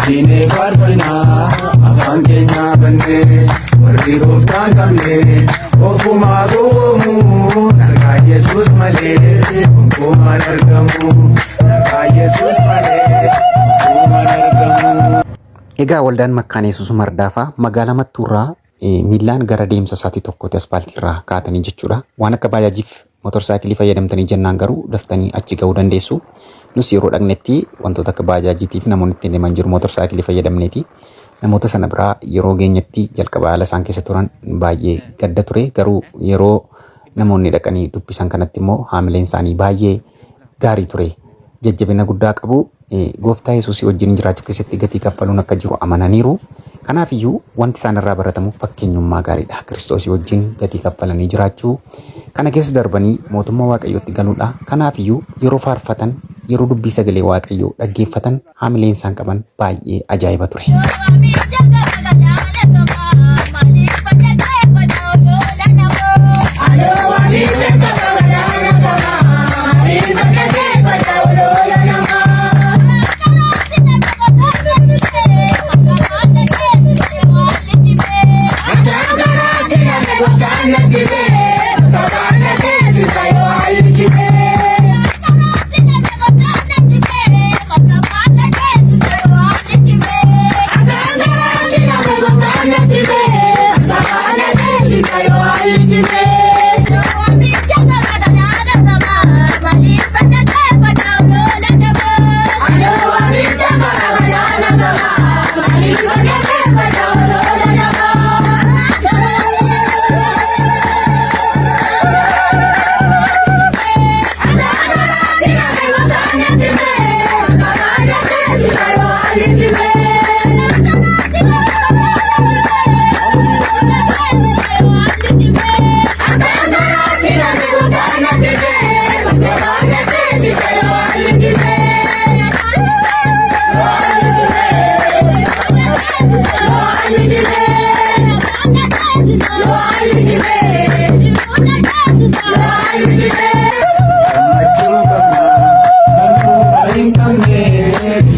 Sine farsina afaan keenya banne warri gooftaan qabne ofuma goomu nagaa Yesuus malee gonkumaan argamu nagaa Yesuus malee gonkumaan argamu. Egaa waldaan Makkaana Yesuus Mardaafa magaalaa Mattuurraa miilaan gara deemsa isaatii tokkotti aspaaltiirraa kaatanii jechuudha. Waan akka baajaajiif motorsaayikilii fayyadamtanii jennaan garuu daftanii achi ga'uu dandeessu. Nus yeroo dhaqnetti wantoota akka baajaajiitiif namoonni ittiin deeman jiru motorsaayikilii fayyadamneeti. Namoota sana biraa yeroo geenyetti jalqaba haala isaan keessa turan baay'ee gadda ture. Garuu yeroo namoonni dhaqanii dubbisan kanatti immoo haamileen isaanii baay'ee gaarii ture. Jajjabina guddaa qabu. Gooftaa Yesuusii wajjin jiraachuu keessatti gatii kaffaluun akka jiru amananiiru. Kanaafiyyuu wanti isaan irraa baratamu fakkeenyummaa gaariidha. Kiristoosii wajjin gatii kaffalanii jiraachuu kana keessa darbanii mootummaa Waaqayyootti galuudha. Kanaafiyyuu yeroo faarfatan yeroo dubbii sagalee Waaqayyoo dhaggeeffatan haamileen isaan qaban baay'ee ajaa'iba ture.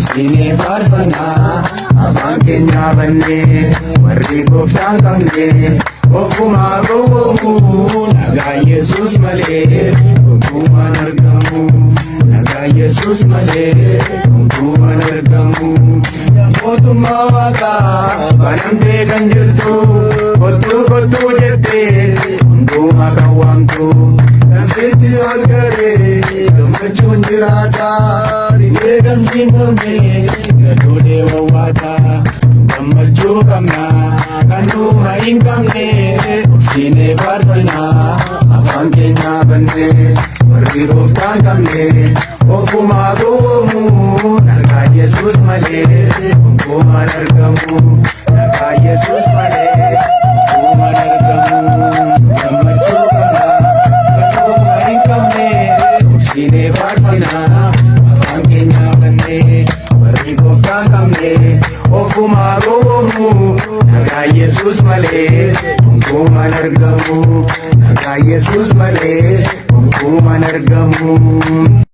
Sine farsina afaan keenya banne warri gooftaan qabne ofuma goomu nagaa Yesuus malee gonkumaan argamu nagaa Yesuus malee gonkumaan argamu. Mootummaa Waaqaa banamtee kan jirtu kottuu jettee hundumaa kan waamtu danseetti walgaree gammachuun jiraata. Eegansiin boonee gadoolee wawwaata gammachuu qabna kan dhuma hin qabne sine farsina afaan keenya banne warri gooftaan qabne ofuma goomu nagaa Yesuus malee gonkumaan argamu nagaa Yesuus malee gonkumaan argamu. Gammachuu qabna kan dhuma hin qabne sine farsina warri gooftaan qabne ofuma goomu nagaa Yesuus malee gonkumaan argamu nagaa Yesuus malee gonkumaan argamu.